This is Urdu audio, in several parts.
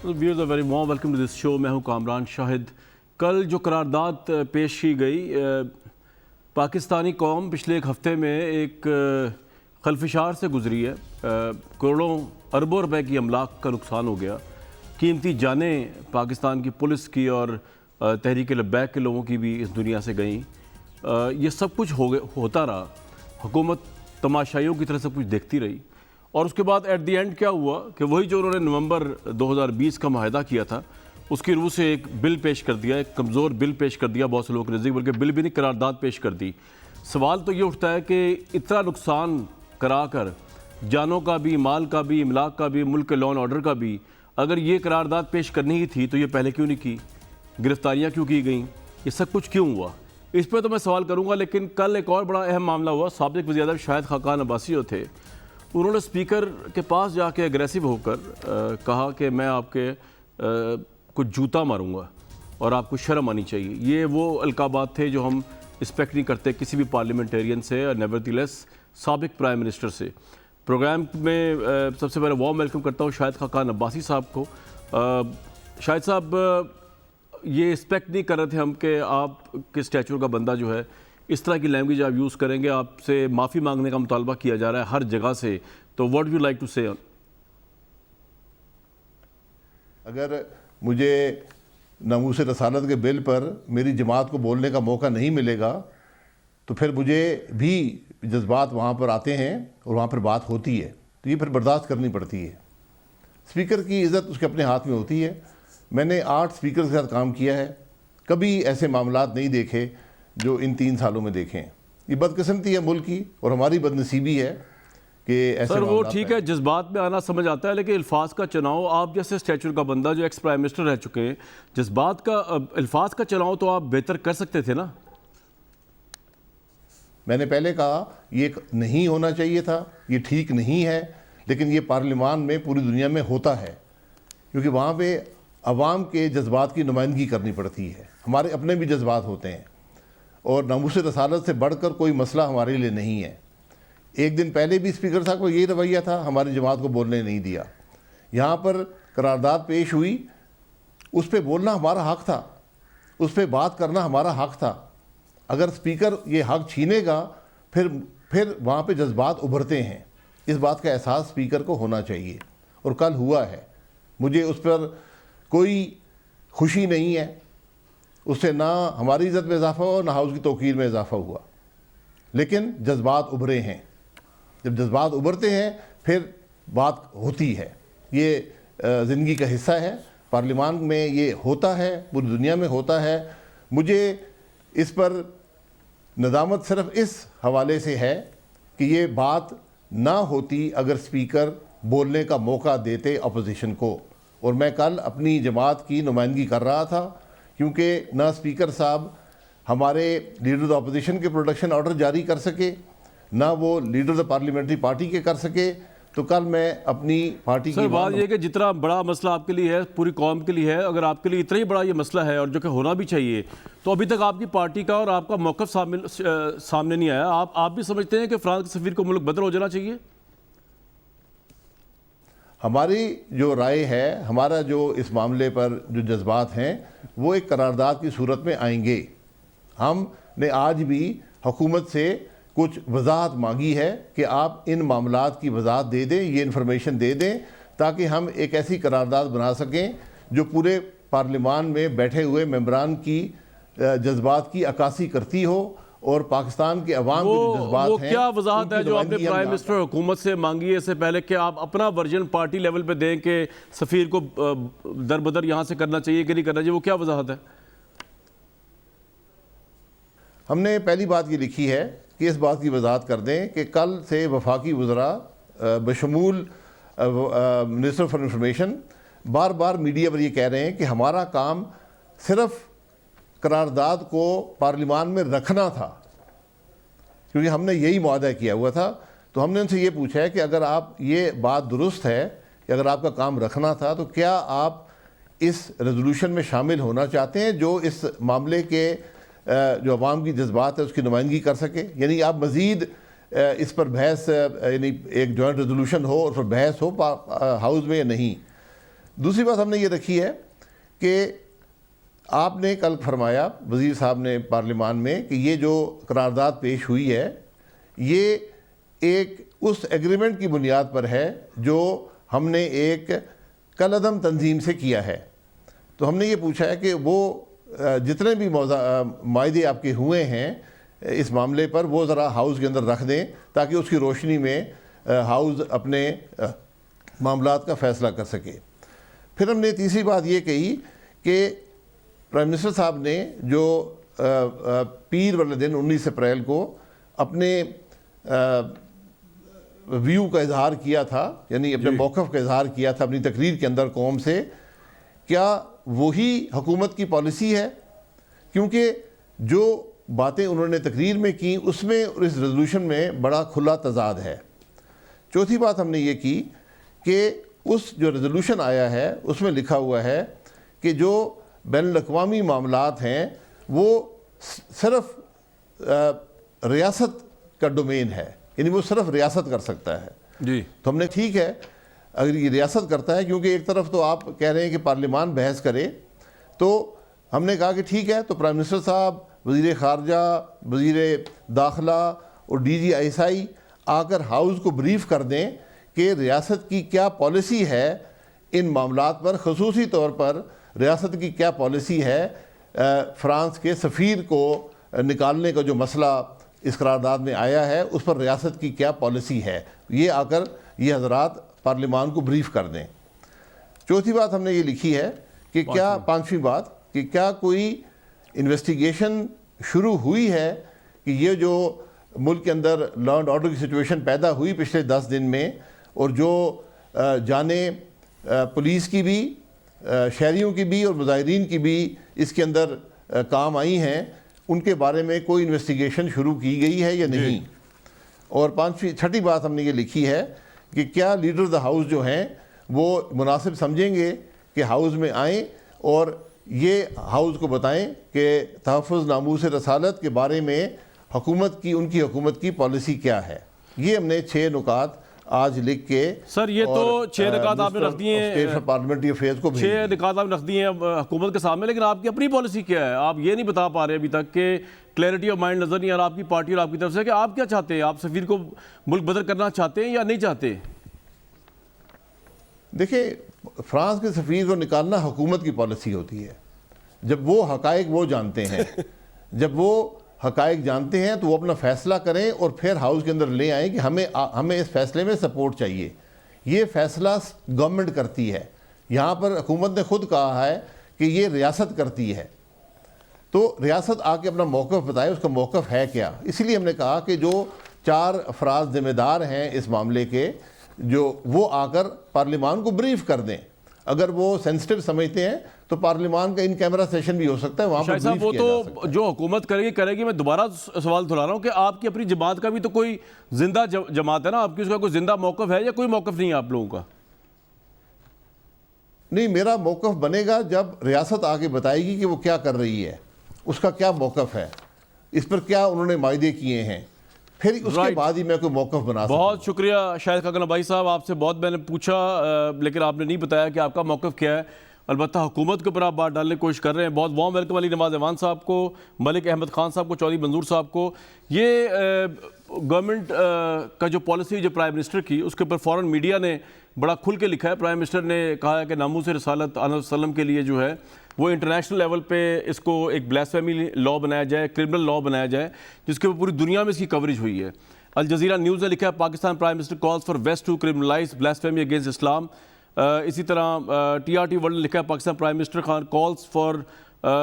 Wears a very warm welcome to this show. میں ہوں کامران شاہد. کل جو قرارداد پیش کی گئی، پاکستانی قوم پچھلے ایک ہفتے میں ایک خلفشار سے گزری ہے. کروڑوں اربوں روپے کی املاک کا نقصان ہو گیا. قیمتی جانیں پاکستان کی پولیس کی اور تحریک لبیک کے لوگوں کی بھی اس دنیا سے گئیں. یہ سب کچھ ہوتا رہا. حکومت تماشائیوں کی طرح سب کچھ دیکھتی رہی. اور اس کے بعد ایٹ دی اینڈ کیا ہوا کہ وہی جو انہوں نے نومبر 2020 کا معاہدہ کیا تھا اس کی روح سے ایک بل پیش کر دیا، ایک کمزور بل پیش کر دیا بہت سے لوگوں کے نزدیک، بلکہ بل بھی نہیں قرارداد پیش کر دی. سوال تو یہ اٹھتا ہے کہ اتنا نقصان کرا کر جانوں کا بھی، مال کا بھی، املاک کا بھی، ملک کے لا اینڈ آرڈر کا بھی، اگر یہ قرارداد پیش کرنی ہی تھی تو یہ پہلے کیوں نہیں کی؟ گرفتاریاں کیوں کی گئیں؟ یہ سب کچھ کیوں ہوا؟ اس پہ تو میں سوال کروں گا. لیکن کل ایک اور بڑا اہم معاملہ ہوا. سابق وزیر اعظم شاہد خاقان عباسی جو تھے، انہوں نے اسپیکر کے پاس جا کے اگریسو ہو کر کہا کہ میں آپ کے کو جوتا ماروں گا اور آپ کو شرم آنی چاہیے. یہ وہ القابات تھے جو ہم ایکسپیکٹ نہیں کرتے کسی بھی پارلیمنٹیرین سے، اور نیور دی لیس سابق پرائم منسٹر سے. پروگرام میں سب سے پہلے وارم ویلکم کرتا ہوں شاہد خاقان عباسی صاحب کو. شاہد صاحب، یہ ایکسپیکٹ نہیں کر رہے تھے ہم کہ آپ کے اسٹیچر کا بندہ جو ہے اس طرح کی لینگویج آپ یوز کریں گے. آپ سے معافی مانگنے کا مطالبہ کیا جا رہا ہے ہر جگہ سے. تو واٹ یو لائک ٹو سے؟ اگر مجھے ناموس رسالت کے بل پر میری جماعت کو بولنے کا موقع نہیں ملے گا تو پھر مجھے بھی جذبات وہاں پر آتے ہیں اور وہاں پر بات ہوتی ہے تو یہ پھر برداشت کرنی پڑتی ہے. اسپیکر کی عزت اس کے اپنے ہاتھ میں ہوتی ہے. میں نے 8 اسپیکر کے ساتھ کام کیا ہے. کبھی ایسے معاملات نہیں دیکھے جو ان 3 سالوں میں دیکھیں. یہ بدقسمتی ہے ملک کی اور ہماری بدنصیبی ہے کہ ایسے سر وہ ٹھیک ہے، جذبات میں آنا سمجھ آتا ہے، لیکن الفاظ کا چناؤ، آپ جیسے اسٹیچر کا بندہ جو ایکس پرائم منسٹر رہ چکے ہیں، جذبات کا الفاظ کا چناؤ تو آپ بہتر کر سکتے تھے نا. میں نے پہلے کہا یہ نہیں ہونا چاہیے تھا، یہ ٹھیک نہیں ہے، لیکن یہ پارلیمان میں پوری دنیا میں ہوتا ہے کیونکہ وہاں پہ عوام کے جذبات کی نمائندگی کرنی پڑتی ہے. ہمارے اپنے بھی جذبات ہوتے ہیں اور ناموس رسالت سے بڑھ کر کوئی مسئلہ ہمارے لیے نہیں ہے. ایک دن پہلے بھی اسپیکر صاحب کو یہی رویہ تھا، ہماری جماعت کو بولنے نہیں دیا. یہاں پر قرارداد پیش ہوئی، اس پہ بولنا ہمارا حق تھا، اس پہ بات کرنا ہمارا حق تھا. اگر اسپیکر یہ حق چھینے گا پھر وہاں پہ جذبات ابھرتے ہیں. اس بات کا احساس اسپیکر کو ہونا چاہیے اور کل ہوا ہے. مجھے اس پر کوئی خوشی نہیں ہے. اس سے نہ ہماری عزت میں اضافہ ہوا نہ ہاؤس کی توقیر میں اضافہ ہوا، لیکن جذبات ابھرے ہیں. جب جذبات ابھرتے ہیں پھر بات ہوتی ہے. یہ زندگی کا حصہ ہے. پارلیمان میں یہ ہوتا ہے، پوری دنیا میں ہوتا ہے. مجھے اس پر ندامت صرف اس حوالے سے ہے کہ یہ بات نہ ہوتی اگر اسپیکر بولنے کا موقع دیتے اپوزیشن کو. اور میں کل اپنی جماعت کی نمائندگی کر رہا تھا کیونکہ نہ اسپیکر صاحب ہمارے لیڈر آف اپوزیشن کے پروڈکشن آرڈر جاری کر سکے، نہ وہ لیڈر آف پارلیمنٹری پارٹی کے کر سکے. تو کل میں اپنی پارٹی کی سر بات یہ کہ جتنا بڑا مسئلہ آپ کے لیے ہے، پوری قوم کے لیے ہے، اگر آپ کے لیے اتنا ہی بڑا یہ مسئلہ ہے اور جو کہ ہونا بھی چاہیے، تو ابھی تک آپ کی پارٹی کا اور آپ کا موقف سامنے نہیں آیا. آپ بھی سمجھتے ہیں کہ فرانس کے سفیر کو ملک بدر ہو جانا چاہیے؟ ہماری جو رائے ہے، ہمارا جو اس معاملے پر جو جذبات ہیں وہ ایک قرارداد کی صورت میں آئیں گے. ہم نے آج بھی حکومت سے کچھ وضاحت مانگی ہے کہ آپ ان معاملات کی وضاحت دے دیں، یہ انفارمیشن دے دیں تاکہ ہم ایک ایسی قرارداد بنا سکیں جو پورے پارلیمان میں بیٹھے ہوئے ممبران کی جذبات کی عکاسی کرتی ہو اور پاکستان کے عوام کے جو جذبات ہیں. وہ کیا وضاحت ہے جو آپ نے پرائم منسٹر حکومت سے مانگی ہے اس سے پہلے کہ آپ اپنا ورژن پارٹی لیول پہ دیں کہ سفیر کو در بدر یہاں سے کرنا چاہیے کہ نہیں کرنا چاہیے؟ وہ کیا وضاحت ہے؟ ہم نے پہلی بات یہ لکھی ہے کہ اس بات کی وضاحت کر دیں کہ کل سے وفاقی وزراء بشمول منسٹر فار انفارمیشن بار بار میڈیا پر یہ کہہ رہے ہیں کہ ہمارا کام صرف قرارداد کو پارلیمان میں رکھنا تھا کیونکہ ہم نے یہی معاہدہ کیا ہوا تھا. تو ہم نے ان سے یہ پوچھا ہے کہ اگر آپ یہ بات درست ہے کہ اگر آپ کا کام رکھنا تھا تو کیا آپ اس ریزولوشن میں شامل ہونا چاہتے ہیں جو اس معاملے کے جو عوام کی جذبات ہے اس کی نمائندگی کر سکے؟ یعنی آپ مزید اس پر بحث، یعنی ایک جوائنٹ ریزولوشن ہو اور پھر بحث ہو ہاؤس میں یا نہیں. دوسری بات ہم نے یہ رکھی ہے کہ آپ نے کل فرمایا وزیر صاحب نے پارلیمان میں کہ یہ جو قرارداد پیش ہوئی ہے یہ ایک اس ایگریمنٹ کی بنیاد پر ہے جو ہم نے ایک کالعدم تنظیم سے کیا ہے. تو ہم نے یہ پوچھا ہے کہ وہ جتنے بھی معاہدے آپ کے ہوئے ہیں اس معاملے پر وہ ذرا ہاؤس کے اندر رکھ دیں تاکہ اس کی روشنی میں ہاؤس اپنے معاملات کا فیصلہ کر سکے. پھر ہم نے تیسری بات یہ کہی کہ پرائم منسٹر صاحب نے جو پیر والے دن 19 اپریل کو اپنے ویو کا اظہار کیا تھا، یعنی اپنے موقف کا اظہار کیا تھا اپنی تقریر کے اندر قوم سے، کیا وہی حکومت کی پالیسی ہے؟ کیونکہ جو باتیں انہوں نے تقریر میں کی اس میں اور اس ریزولوشن میں بڑا کھلا تضاد ہے. چوتھی بات ہم نے یہ کی کہ اس جو ریزولوشن آیا ہے اس میں لکھا ہوا ہے کہ جو بین الاقوامی معاملات ہیں وہ صرف ریاست کا ڈومین ہے، یعنی وہ صرف ریاست کر سکتا ہے. جی تو ہم نے ٹھیک ہے اگر یہ ریاست کرتا ہے، کیونکہ ایک طرف تو آپ کہہ رہے ہیں کہ پارلیمان بحث کرے، تو ہم نے کہا کہ ٹھیک ہے تو پرائم منسٹر صاحب، وزیر خارجہ، وزیر داخلہ اور D G I S I آ کر ہاؤس کو بریف کر دیں کہ ریاست کی کیا پالیسی ہے ان معاملات پر، خصوصی طور پر ریاست کی کیا پالیسی ہے فرانس کے سفیر کو نکالنے کا جو مسئلہ اس قرارداد میں آیا ہے اس پر ریاست کی کیا پالیسی ہے. یہ آ کر یہ حضرات پارلیمان کو بریف کر دیں. چوتھی بات ہم نے یہ لکھی ہے کہ کیا پانچویں بات کہ کیا کوئی انویسٹیگیشن شروع ہوئی ہے کہ یہ جو ملک کے اندر لا اینڈ آرڈر کی سچویشن پیدا ہوئی پچھلے 10 دن میں، اور جو جانیں پولیس کی بھی، شہریوں کی بھی اور مظاہرین کی بھی اس کے اندر کام آئی ہیں، ان کے بارے میں کوئی انویسٹیگیشن شروع کی گئی ہے یا نہیں. اور چھٹی بات ہم نے یہ لکھی ہے کہ کیا لیڈر دا ہاؤس جو ہیں وہ مناسب سمجھیں گے کہ ہاؤس میں آئیں اور یہ ہاؤس کو بتائیں کہ تحفظ ناموس رسالت کے بارے میں ان کی حکومت کی پالیسی کیا ہے. یہ ہم نے 6 نکات آج لکھ کے سر یہ تو 6 نکات آپ نے رکھ دیے ہیں پارلیمنٹری افیئرز کو 6 نکات آپ نے رکھ دیے ہیں حکومت کے سامنے، لیکن آپ کی اپنی پالیسی کیا ہے؟ آپ یہ نہیں بتا پا رہے ابھی تک کہ کلیئرٹی آف مائنڈ نظر نہیں آ رہا آپ کی پارٹی اور آپ کی طرف سے کہ آپ کیا چاہتے ہیں. آپ سفیر کو ملک بدر کرنا چاہتے ہیں یا نہیں چاہتے؟ دیکھیں، فرانس کے سفیر کو نکالنا حکومت کی پالیسی ہوتی ہے. جب وہ حقائق وہ جانتے ہیں جب وہ حقائق جانتے ہیں تو وہ اپنا فیصلہ کریں اور پھر ہاؤس کے اندر لے آئیں کہ ہمیں اس فیصلے میں سپورٹ چاہیے. یہ فیصلہ گورنمنٹ کرتی ہے. یہاں پر حکومت نے خود کہا ہے کہ یہ ریاست کرتی ہے، تو ریاست آ کے اپنا موقف بتائے اس کا موقف ہے کیا. اسی لیے ہم نے کہا کہ جو 4 افراد ذمہ دار ہیں اس معاملے کے، جو وہ آ کر پارلیمان کو بریف کر دیں. اگر وہ سینسٹیو سمجھتے ہیں تو پارلیمان کا ان کیمرہ سیشن بھی ہو سکتا ہے، وہاں پر صاحب وہ تو جو حکومت کرے گی. میں دوبارہ سوال دہرا رہا ہوں کہ آپ کی اپنی جماعت کا بھی تو کوئی زندہ جماعت ہے نا آپ کی، اس کا کوئی زندہ موقف ہے یا کوئی موقف نہیں ہے آپ لوگوں کا؟ نہیں، میرا موقف بنے گا جب ریاست آگے بتائے گی کہ وہ کیا کر رہی ہے، اس کا کیا موقف ہے، اس پر کیا انہوں نے معاہدے کیے ہیں، پھر اس کے بعد ہی میں کوئی موقف بنا سکتا ہوں. بہت شکریہ شاہد خاقان بھائی صاحب، آپ سے بہت میں نے پوچھا لیکن آپ نے نہیں بتایا کہ آپ کا موقف کیا ہے. البتہ حکومت کے اوپر آپ بات ڈالنے کی کوشش کر رہے ہیں. بہت وارم ویلکم علی نواز ایوان صاحب کو، ملک احمد خان صاحب کو، چودھری منظور صاحب کو. یہ گورنمنٹ کا جو پالیسی جو پرائم منسٹر کی، اس کے اوپر فوراً میڈیا نے بڑا کھل کے لکھا ہے. پرائم منسٹر نے کہا ہے کہ ناموس رسالت علیہ وسلم کے لیے جو ہے وہ انٹرنیشنل لیول پہ اس کو ایک بلیسفیمی لا بنایا جائے، کرمنل لا بنایا جائے، جس کے پوری دنیا میں اس کی کوریج ہوئی ہے. الجزیرہ نیوز نے لکھا ہے Pakistan prime minister calls for west to criminalize blasphemy against Islam. اسی طرح TRT ورلڈ نے لکھا ہے Pakistan prime minister Khan calls for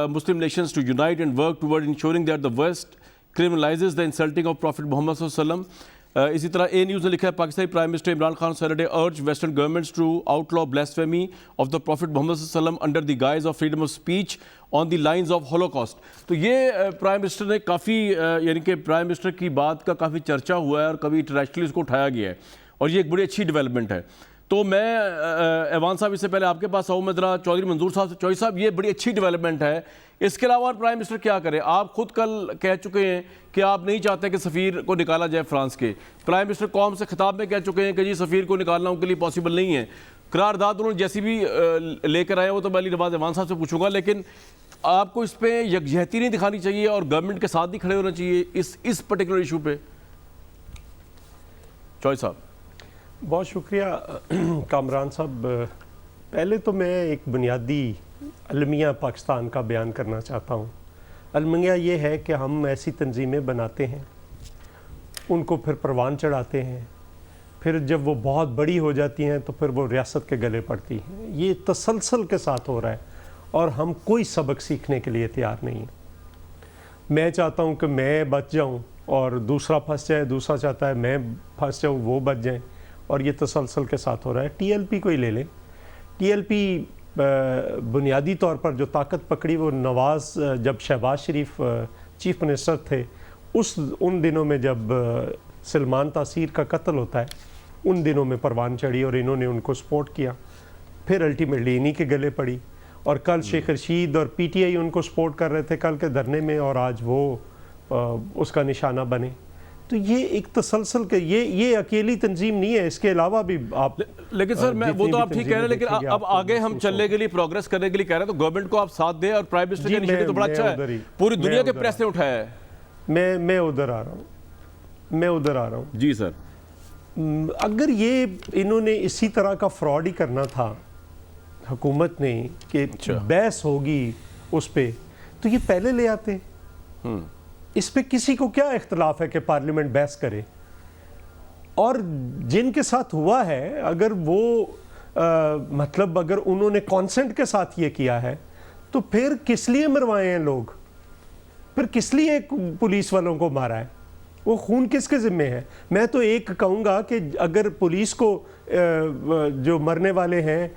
Muslim nations to unite and work toward ensuring that the west criminalizes the insulting of Prophet Muhammad صلی اللہ علیہ وسلم. اسی طرح اے نیوز نے لکھا ہے Pakistani prime minister Imran Khan Saturday urged western governments to outlaw blasphemy of the Prophet Muhammad صلی اللہ علیہ وسلم under the guise of freedom of speech on the lines of Holocaust. تو یہ پرائم منسٹر نے کافی یعنی کہ پرائم منسٹر کی بات کا کافی چرچا ہوا ہے اور کبھی انٹرنیشنلی اس کو اٹھایا گیا ہے اور یہ ایک بڑی اچھی ڈیولپمنٹ ہے. تو میں ایوان صاحب اس سے پہلے آپ کے پاس آؤں، میں ذرا چودھری منظور صاحب سے. چودھری صاحب یہ بڑی اچھی ڈیولپمنٹ ہے، اس کے علاوہ پرائم منسٹر کیا کرے؟ آپ خود کل کہہ چکے ہیں کہ آپ نہیں چاہتے کہ سفیر کو نکالا جائے فرانس کے. پرائم منسٹر قوم سے خطاب میں کہہ چکے ہیں کہ جی سفیر کو نکالنا ان کے لیے پاسبل نہیں ہے. قرارداد انہوں نے جیسی بھی لے کر آئے وہ تو میں علی نواز ایوان صاحب سے پوچھوں گا، لیکن آپ کو اس پہ یکجہتی نہیں دکھانی چاہیے اور گورنمنٹ کے ساتھ نہیں کھڑے ہونا چاہیے اس پرٹیکولر ایشو پہ؟ چوہے صاحب۔ بہت شکریہ کامران صاحب۔ پہلے تو میں ایک بنیادی المیہ پاکستان کا بیان کرنا چاہتا ہوں۔ المیہ یہ ہے کہ ہم ایسی تنظیمیں بناتے ہیں، ان کو پھر پروان چڑھاتے ہیں، پھر جب وہ بہت بڑی ہو جاتی ہیں تو پھر وہ ریاست کے گلے پڑتی ہیں۔ یہ تسلسل کے ساتھ ہو رہا ہے اور ہم کوئی سبق سیکھنے کے لیے تیار نہیں ہیں۔ میں چاہتا ہوں کہ میں بچ جاؤں اور دوسرا پھنس جائے، دوسرا چاہتا ہے میں پھنس جاؤں وہ بچ جائیں، اور یہ تسلسل کے ساتھ ہو رہا ہے۔ ٹی ایل پی کو ہی لے لیں۔ ٹی ایل پی بنیادی طور پر جو طاقت پکڑی وہ نواز جب شہباز شریف چیف منسٹر تھے ان دنوں میں جب سلمان تاثیر کا قتل ہوتا ہے ان دنوں میں پروان چڑھی اور انہوں نے ان کو سپورٹ کیا، پھر الٹیمیٹلی انہی کے گلے پڑی، اور کل شیخ رشید اور پی ٹی آئی ان کو سپورٹ کر رہے تھے کل کے دھرنے میں، اور آج وہ اس کا نشانہ بنے۔ تو یہ ایک تسلسل کے یہ اکیلی تنظیم نہیں ہے، اس کے علاوہ بھی آپ لیکن سر میں وہ تو آپ ٹھیک کہہ رہے ہیں، لیکن اب آگے ہم چلنے کے لیے پروگریس کرنے کے لیے کہہ رہے ہیں تو گورنمنٹ کو آپ ساتھ دیں، اور پرائم منسٹر کا انیشیٹو تو بڑا اچھا ہے، پوری دنیا کے پریس نے اٹھایا ہے۔ میں ادھر آ رہا ہوں جی سر۔ اگر یہ انہوں نے اسی طرح کا فراڈ ہی کرنا تھا حکومت نے کہ بحث ہوگی اس پہ، تو یہ پہلے لے آتے۔ اس پہ کسی کو کیا اختلاف ہے کہ پارلیمنٹ بحث کرے؟ اور جن کے ساتھ ہوا ہے اگر وہ مطلب اگر انہوں نے کانسنٹ کے ساتھ یہ کیا ہے تو پھر کس لیے مروائے ہیں لوگ؟ پھر کس لیے پولیس والوں کو مارا ہے؟ وہ خون کس کے ذمہ ہے؟ میں تو ایک کہوں گا کہ اگر پولیس کو جو مرنے والے ہیں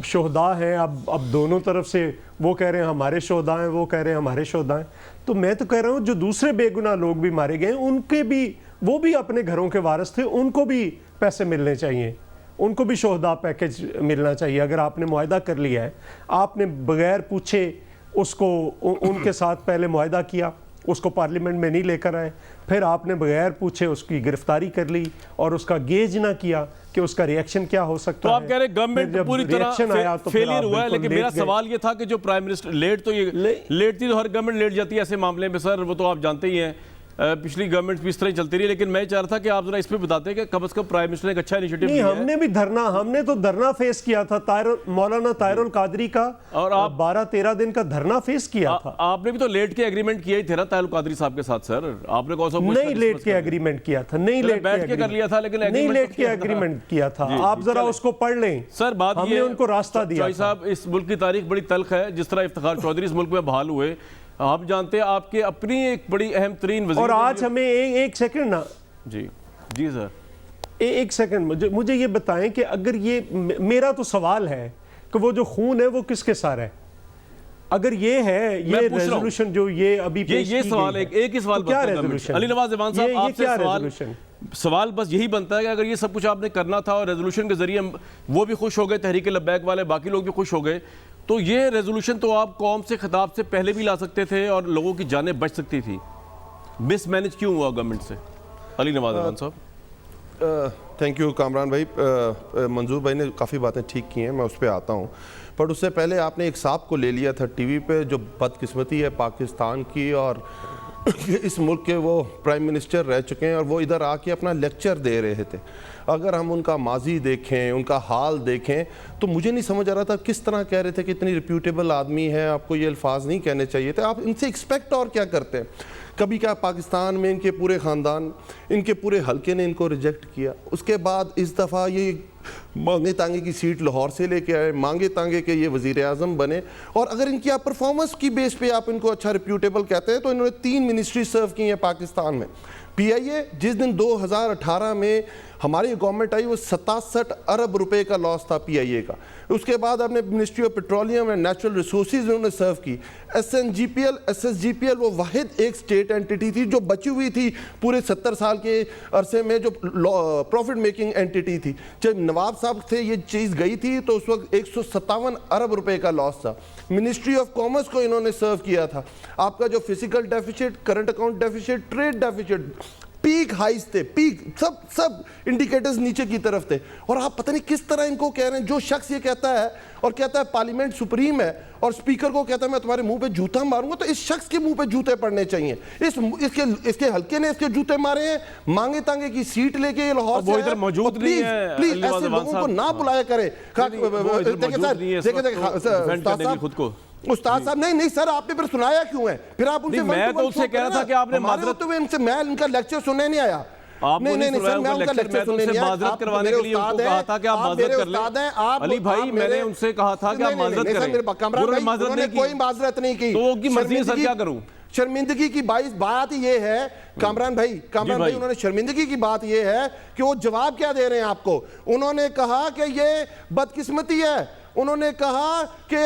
شہداء ہیں، اب دونوں طرف سے وہ کہہ رہے ہیں ہمارے شہداء ہیں، وہ کہہ رہے ہیں ہمارے شہداء ہیں، تو میں تو کہہ رہا ہوں جو دوسرے بے گناہ لوگ بھی مارے گئے ان کے بھی وہ بھی اپنے گھروں کے وارث تھے، ان کو بھی پیسے ملنے چاہیے، ان کو بھی شہداء پیکج ملنا چاہیے۔ اگر آپ نے معاہدہ کر لیا ہے، آپ نے بغیر پوچھے اس کو ان کے ساتھ پہلے معاہدہ کیا، اس کو پارلیمنٹ میں نہیں لے کر آئے، پھر آپ نے بغیر پوچھے اس کی گرفتاری کر لی اور اس کا گیج نہ کیا کہ اس کا ریئیکشن کیا ہو سکتا ہے۔ تو آپ کہہ رہے ہیں گورنمنٹ پوری طرح فیلئر ہوا ہے، لیکن میرا سوال یہ تھا کہ جو پرائم منسٹر لیٹ تو تھی تو ہر گورنمنٹ لیٹ جاتی ہے ایسے معاملے میں سر، وہ تو آپ جانتے ہی ہیں، پچھلی گورنمنٹ بھی اس طرح ہی چلتی رہی، لیکن میں چاہ رہا تھا کہ آپ ذرا اس پہ بتاتے کہ کم از کم پرائم منسٹر نے ایک اچھا انیشیٹو لیا ہے۔ ہم نے بھی ہم نے تو دھرنا فیس کیا تھا، مولانا طاہر القادری کا، اور آپ 12-13 دن کا دھرنا فیس کیا تھا۔ آپ نے بھی تو لیٹ کے ایگریمنٹ کیا ہی تھا نا طاہر القادری صاحب کے ساتھ سر، آپ نے کون سا نہیں لیٹ کے ایگریمنٹ کیا تھا، نہیں لیٹ کے کر لیا تھا، لیکن نہیں لیٹ کے ایگریمنٹ کیا تھا، آپ ذرا اس کو پڑھ لیں سر۔ بات ہم نے ان کو راستہ دیا چوہے صاحب، اس ملک کی تاریخ بڑی تلخ ہے، جس طرح افتخار چودھری اس ملک میں بحال ہوئے، آپ جانتے ہیں آپ کے اپنی ایک بڑی اہم ترین وزیر، اور آج ہمیں ایک سیکنڈ نا جی سر ایک سیکنڈ مجھے یہ بتائیں کہ اگر یہ میرا تو سوال ہے کہ وہ جو خون ہے وہ کس کے ساتھ ہے؟ اگر یہ ہے یہ ریزولوشن جو یہ ابھی پیش کی سوال ایک ہی سوال کیا ریزولوشن؟ علی نواز ایوان صاحب آپ سے سوال بس یہی بنتا ہے کہ اگر یہ سب کچھ آپ نے کرنا تھا اور ریزولوشن کے ذریعے وہ بھی خوش ہو گئے، تحریک لبیک والے باقی لوگ بھی خوش ہو گئے، تو یہ ریزولوشن تو آپ قوم سے خطاب سے پہلے بھی لا سکتے تھے اور لوگوں کی جانیں بچ سکتی تھی، مس مینج کیوں ہوا گورنمنٹ سے؟ علی نواز ایوان صاحب۔ تھینک یو کامران بھائی، منظور بھائی نے کافی باتیں ٹھیک کی ہیں، میں اس پہ آتا ہوں، پر اس سے پہلے آپ نے ایک صاحب کو لے لیا تھا ٹی وی پہ جو بدقسمتی ہے پاکستان کی، اور اس ملک کے وہ پرائم منسٹر رہ چکے ہیں اور وہ ادھر آ کے اپنا لیکچر دے رہے تھے۔ اگر ہم ان کا ماضی دیکھیں، ان کا حال دیکھیں، تو مجھے نہیں سمجھ آ رہا تھا کس طرح کہہ رہے تھے کہ اتنی ریپیوٹیبل آدمی ہے، آپ کو یہ الفاظ نہیں کہنے چاہیے تھے، آپ ان سے ایکسپیکٹ اور کیا کرتے ہیں؟ کبھی کیا پاکستان میں ان کے پورے خاندان، ان کے پورے حلقے نے ان کو ریجیکٹ کیا، اس کے بعد اس دفعہ یہ مانگے تانگے کی سیٹ لاہور سے لے کے آئے، مانگے تانگے کے یہ وزیر اعظم بنے، اور اگر ان کی آپ پرفارمنس کی بیس پہ آپ ان کو اچھا ریپیوٹیبل کہتے ہیں تو انہوں نے 3 منسٹری سرو کی ہیں پاکستان میں۔ پی آئی اے جس دن 2018 میں ہماری گورنمنٹ آئی وہ 67 ارب روپے کا لاس تھا پی آئی اے کا، اس کے بعد آپ نے ministry of petroleum and natural resources انہوں نے سرو کی، S S G P L وہ واحد ایک سٹیٹ انٹیٹی تھی جو بچی ہوئی تھی پورے 70 سال کے عرصے میں، جو پروفٹ میکنگ انٹیٹی تھی، جب نواب صاحب تھے یہ چیز گئی تھی تو اس وقت 157 ارب روپے کا لاس تھا۔ منسٹری آف کامرس کو انہوں نے سرو کیا تھا، آپ کا جو physical deficit, current account deficit, trade deficit, peak highs تھے, پیک سب انڈیکیٹرز نیچے کی طرف تھے, اور آپ پتہ نہیں کس طرح ان کو کہہ رہے ہیں. جو شخص یہ کہتا ہے اور کہتا ہے پارلیمنٹ سپریم ہے اور اسپیکر کو کہتا ہے میں تمہارے منہ پہ جوتا ماروں گا, تو اس شخص کے منہ پہ جوتے پڑنے چاہیے. اس کے حلقے نے اس کے جوتے مارے ہیں, مانگے تانگے کی سیٹ لے کے لاہور سے, وہ ادھر موجود نہیں ہے. پلیز ایسے لوگوں کو نہ بلایا کرے. استاد صاحب نہیں سر, آپ نے پھر سنایا کیوں ہے؟ پھر آپ ان سے میں تو اس سے کہہ رہا تھا کہ آپ نے معذرت, میں ان کا لیکچر سننے نہیں آیا. نہیں سر, میں ان کا لیکچر سننے نہیں آیا. معذرت کروانے کے لیے ان کو کہا تھا کہ آپ معذرت کر لیں. علی بھائی میں نے ان سے کہا تھا کہ آپ معذرت کریں, انہوں نے کوئی معذرت نہیں کی. تو وہ کی مرضی سر, کیا کروں. شرمندگی کی بات یہ ہے کامران بھائی, انہوں نے شرمندگی کی بات یہ ہے کہ وہ جواب کیا دے رہے ہیں آپ کو. انہوں نے کہا کہ یہ بدقسمتی ہے, انہوں نے کہا کہ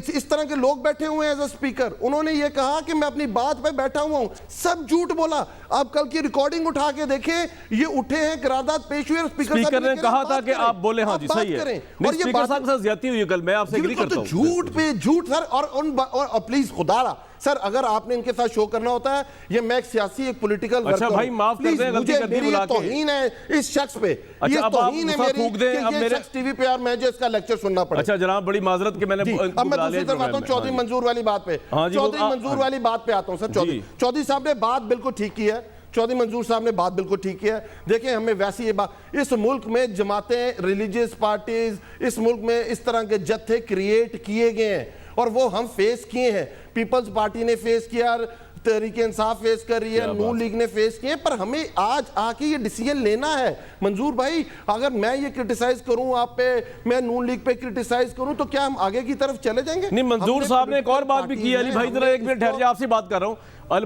اس طرح کے لوگ بیٹھے ہوئے ہیں ایز اے اسپیکر, انہوں نے یہ کہا کہ میں اپنی بات پہ بیٹھا ہوا ہوں. سب جھوٹ بولا. آپ کل کی ریکارڈنگ اٹھا کے دیکھیں, یہ اٹھے ہیں, قرارداد پیش ہوئی, اور اسپیکر نے کہا تھا کہ آپ بولے. ہاں جی صحیح ہے, اور یہ اسپیکر صاحب کے ساتھ زیادتی ہوئی کل, میں آپ سے ایگری کرتا ہوں. جھوٹ پہ جھوٹ سر, اور پلیز خدا را سر, اگر آپ نے ان کے ساتھ شو کرنا ہوتا ہے, یہ میں ایک سیاسی ایک پولیٹیکل اچھا بھائی معاف کر دیں, غلطی کر دی بلا کے. توہین ہے اس شخص پہ, یہ توہین ہے میری کہ یہ شخص ٹی وی پہ اور میں جو اس کا لیکچر سننا پڑے. اچھا جناب, بڑی معذرت کہ میں نے اب میں دوسری طرف آتا ہوں چودھری منظور والی بات پہ. چودھری منظور والی بات پہ آتا ہوں سر. چودھری صاحب نے بات بالکل ٹھیک کی ہے, چودھری منظور صاحب نے بات بالکل ٹھیک کی ہے. دیکھیں ہمیں ویسی یہ بات, اس ملک میں جماعتیں, ریلیجیس پارٹیز, اس ملک میں اس طرح کے جتھے کریٹ کیے گئے ہیں اور وہ ہم فیس کیے ہیں. پیپلز پارٹی نے فیس کیا, تحریک انصاف فیس کر رہی ہے, نون لیگ نے فیس کیے, پر ہمیں آج آ کے یہ ڈیسیجن لینا ہے. منظور بھائی اگر میں یہ کرٹیسائز کروں آپ پہ, میں نون لیگ پہ کرٹیسائز کروں, تو کیا ہم آگے کی طرف چلے جائیں گے؟ نہیں, منظور صاحب نے ایک اور بات بھی کی ہے. علی بھائی ذرا ایک منٹ ٹھہر جائے, آپ سے بات کر رہا ہوں.